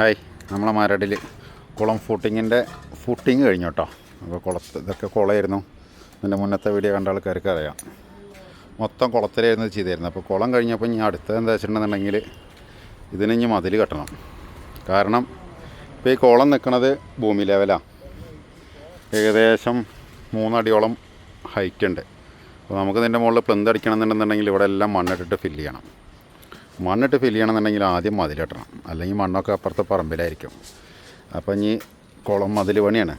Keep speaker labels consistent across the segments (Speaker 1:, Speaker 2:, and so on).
Speaker 1: Hi, നമ്മളെ മരടിൽ കുളം footing കഴിഞ്ഞു കേട്ടോ. അപ്പോൾ ഇതൊക്കെ കുളമായിരുന്നു. ഇതിൻ്റെ മുന്നത്തെ വീഡിയോ കണ്ട ആൾക്കാർക്ക് അറിയാം. മൊത്തം കുളത്തിലായിരുന്നു ചെയ്തിരുന്നത്. അപ്പോൾ കുളം കഴിഞ്ഞപ്പോൾ ഇനി അടുത്തത് എന്താ വെച്ചിട്ടുണ്ടെന്നുണ്ടെങ്കിൽ ഇതിന് ഇനി മതിൽ കെട്ടണം. കാരണം ഇപ്പോൾ ഈ കുളം നിൽക്കുന്നത് ഭൂമി ലെവലാണ്. ഏകദേശം 3 അടിയോളം ഹൈറ്റ് ഉണ്ട്. അപ്പോൾ നമുക്ക് ഇതിൻ്റെ മുകളിൽ പ്ലന്ത് അടിക്കണം എന്നുണ്ടെന്നുണ്ടെങ്കിൽ ഇവിടെ എല്ലാം മണ്ണിട്ടിട്ട് ഫില്ല് ചെയ്യണം. മണ്ണിട്ട് ഫില്ല് ചെയ്യണമെന്നുണ്ടെങ്കിൽ ആദ്യം മതിൽ കെട്ടണം, അല്ലെങ്കിൽ മണ്ണൊക്കെ അപ്പുറത്തെ പറമ്പിലായിരിക്കും. അപ്പോൾ ഇനി കുളം മതിൽ പണിയാണ്.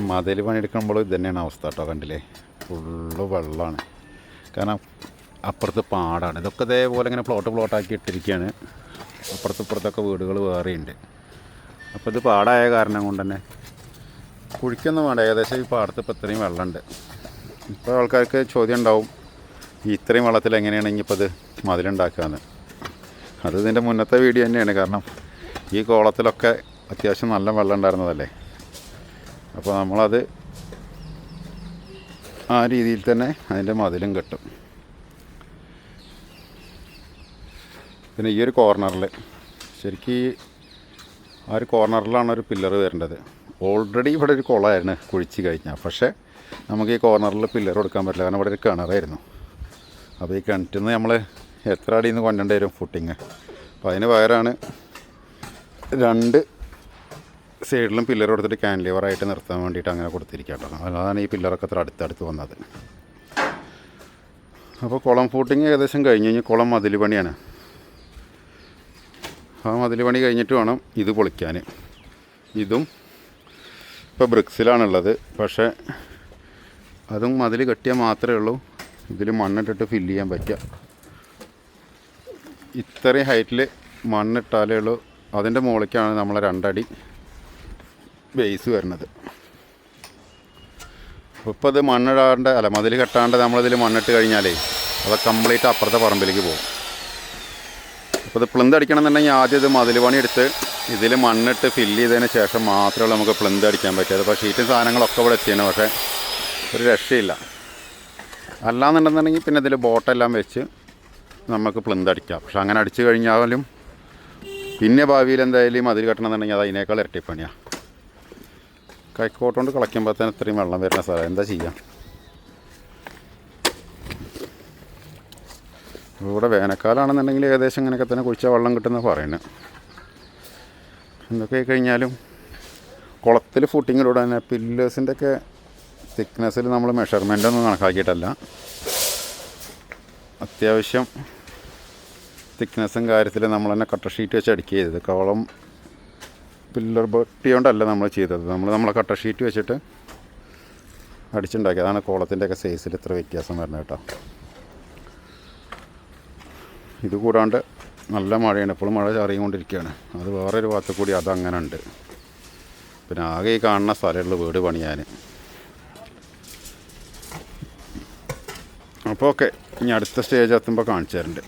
Speaker 1: മതിൽ പണി എടുക്കുമ്പോൾ ഇത് തന്നെയാണ് അവസ്ഥ കേട്ടോ. കണ്ടില്ലേ, ഫുള്ള് വെള്ളമാണ്. കാരണം അപ്പുറത്ത് പാടാണ്. ഇതൊക്കെ ഇതേപോലെ ഇങ്ങനെ പ്ലോട്ടാക്കി ഇട്ടിരിക്കുകയാണ്. അപ്പുറത്തൊക്കെ വീടുകൾ വേറെയുണ്ട്. അപ്പോൾ ഇത് പാടായ കാരണം കൊണ്ട് തന്നെ കുഴിക്കൊന്നും വേണ്ട. ഏകദേശം ഈ പാടത്ത് ഇപ്പോൾ ഇത്രയും വെള്ളമുണ്ട്. ഇപ്പോൾ ആൾക്കാർക്ക് ചോദ്യം ഉണ്ടാവും, ഇത്രയും വെള്ളത്തിൽ എങ്ങനെയാണ് ഇനിയിപ്പോൾ ഇത് മതിലുണ്ടാക്കുകയെന്ന്. അത് ഇതിൻ്റെ മുന്നത്തെ വീഡിയോ തന്നെയാണ്. കാരണം ഈ കുളത്തിലൊക്കെ അത്യാവശ്യം നല്ല വെള്ളം ഉണ്ടായിരുന്നതല്ലേ. അപ്പോൾ നമ്മളത് ആ രീതിയിൽ തന്നെ അതിൻ്റെ മതിലും കെട്ടും. പിന്നെ ഈ ഒരു കോർണറിൽ ശരിക്കും ആ ഒരു കോർണറിലാണ് ഒരു പില്ലർ വരേണ്ടത്. ഓൾറെഡി ഇവിടെ ഒരു കുളമായിരുന്നു കുഴിച്ച് കഴിഞ്ഞാൽ. പക്ഷേ നമുക്ക് ഈ കോർണറിൽ പില്ലർ കൊടുക്കാൻ പറ്റില്ല, കാരണം ഇവിടെ ഒരു കിണറായിരുന്നു. അപ്പോൾ ഈ കിണറ്റിൽ നിന്ന് നമ്മൾ എത്ര അടിയിൽ നിന്ന് കൊണ്ടുവരേണ്ടി വരും ഫുട്ടിങ്. അപ്പോൾ അതിന് പകരമാണ് 2 സൈഡിലും പില്ലർ കൊടുത്തിട്ട് ക്യാൻലിവറായിട്ട് നിർത്താൻ വേണ്ടിയിട്ട് അങ്ങനെ കൊടുത്തിരിക്കുക കേട്ടോ. അതാണ് ഈ പില്ലറൊക്കെ അത്ര അടുത്തടുത്ത് വന്നത്. അപ്പോൾ കുളം ഫൂട്ടിങ് ഏകദേശം കഴിഞ്ഞ് കഴിഞ്ഞ് കുളം മതിൽ പണിയാണ്. ആ മതിൽ പണി കഴിഞ്ഞിട്ട് വേണം ഇത് പൊളിക്കാൻ. ഇതും ഇപ്പോൾ ബ്രിക്സിലാണുള്ളത്. പക്ഷേ അതും മതിൽ കെട്ടിയാൽ മാത്രമേ ഉള്ളൂ ഇതിൽ മണ്ണിട്ടിട്ട് ഫില്ല് ചെയ്യാൻ പറ്റുക. ഇത്രയും ഹൈറ്റിൽ മണ്ണിട്ടാലേ ഉള്ളൂ. അതിൻ്റെ മുകളിലേക്കാണ് നമ്മളെ 2 അടി ബേസ് വരുന്നത്. ഇപ്പോൾ ഇത് മണ്ണിടാണ്ട് മതിൽ കെട്ടാണ്ട് നമ്മളിതിൽ മണ്ണിട്ട് കഴിഞ്ഞാലേ അത് കംപ്ലീറ്റ് അപ്പുറത്തെ പറമ്പിലേക്ക് പോകും. അപ്പോൾ ഇത് പ്ലന്ത് അടിക്കണം എന്നുണ്ടെങ്കിൽ ആദ്യം ഇത് മതിൽ പണി എടുത്ത് ഇതിൽ മണ്ണിട്ട് ഫില്ല് ചെയ്തതിന് ശേഷം മാത്രമേ നമുക്ക് പ്ലന്ത് അടിക്കാൻ പറ്റുക. അപ്പോൾ ഷീറ്റും സാധനങ്ങളൊക്കെ ഇവിടെ എത്തിയാണ്. പക്ഷേ ഒരു രക്ഷയില്ല. അല്ലാന്നുണ്ടെന്നുണ്ടെങ്കിൽ പിന്നെ ഇതിൽ ബോട്ടെല്ലാം വെച്ച് നമുക്ക് പ്ലന്ത് അടിക്കാം. പക്ഷെ അങ്ങനെ അടിച്ചു കഴിഞ്ഞാലും പിന്നെ ഭാവിയിൽ എന്തായാലും മതിൽ കെട്ടണമെന്നുണ്ടെങ്കിൽ അത് അതിനേക്കാൾ ഇരട്ടിപ്പണിയാണ്. കൈക്കോട്ടുകൊണ്ട് കളയ്ക്കുമ്പോൾ തന്നെ ഇത്രയും വെള്ളം വരുന്ന സ്ഥലം എന്താ ചെയ്യുക. ഇവിടെ വേനൽക്കാലമാണെന്നുണ്ടെങ്കിൽ ഏകദേശം ഇങ്ങനെയൊക്കെ തന്നെ കുഴിച്ചാൽ വെള്ളം കിട്ടുമെന്ന് പറയുന്നത്. എന്തൊക്കെ കഴിഞ്ഞാലും കുളത്തിൽ ഫൂട്ടിങ്ങിലൂടെ തന്നെ പില്ലേഴ്സിൻ്റെ ഒക്കെ തിക്നെസ്സിൽ നമ്മൾ മെഷർമെൻ്റൊന്നും കണക്കാക്കിയിട്ടല്ല. അത്യാവശ്യം തിക്നെസ്സും കാര്യത്തിൽ നമ്മൾ തന്നെ കട്ടർ ഷീറ്റ് വെച്ച് അടിക്കുക ചെയ്തത്. കുളം പില്ലർ ബട്ടി കൊണ്ടല്ല നമ്മൾ ചെയ്തത്. നമ്മളെ കട്ടർ ഷീറ്റ് വെച്ചിട്ട് അടിച്ചുണ്ടാക്കി. അതാണ് കുളത്തിൻ്റെയൊക്കെ സൈസിൽ ഇത്ര വ്യത്യാസം വരുന്നത് കേട്ടോ. ഇത് കൂടാണ്ട് നല്ല മഴയാണ്. ഇപ്പോഴും മഴ ചാറിക്കൊണ്ടിരിക്കുകയാണ്. അത് വേറൊരു ഭാഗത്ത് കൂടി അതങ്ങനെ ഉണ്ട്. പിന്നെ ആകെ ഈ കാണുന്ന സ്ഥലമുള്ള വീട് പണിയാൻ. അപ്പോൾ ഓക്കെ, ഇനി അടുത്ത സ്റ്റേജ് എത്തുമ്പോൾ കാണിച്ചു തരുന്നുണ്ട്.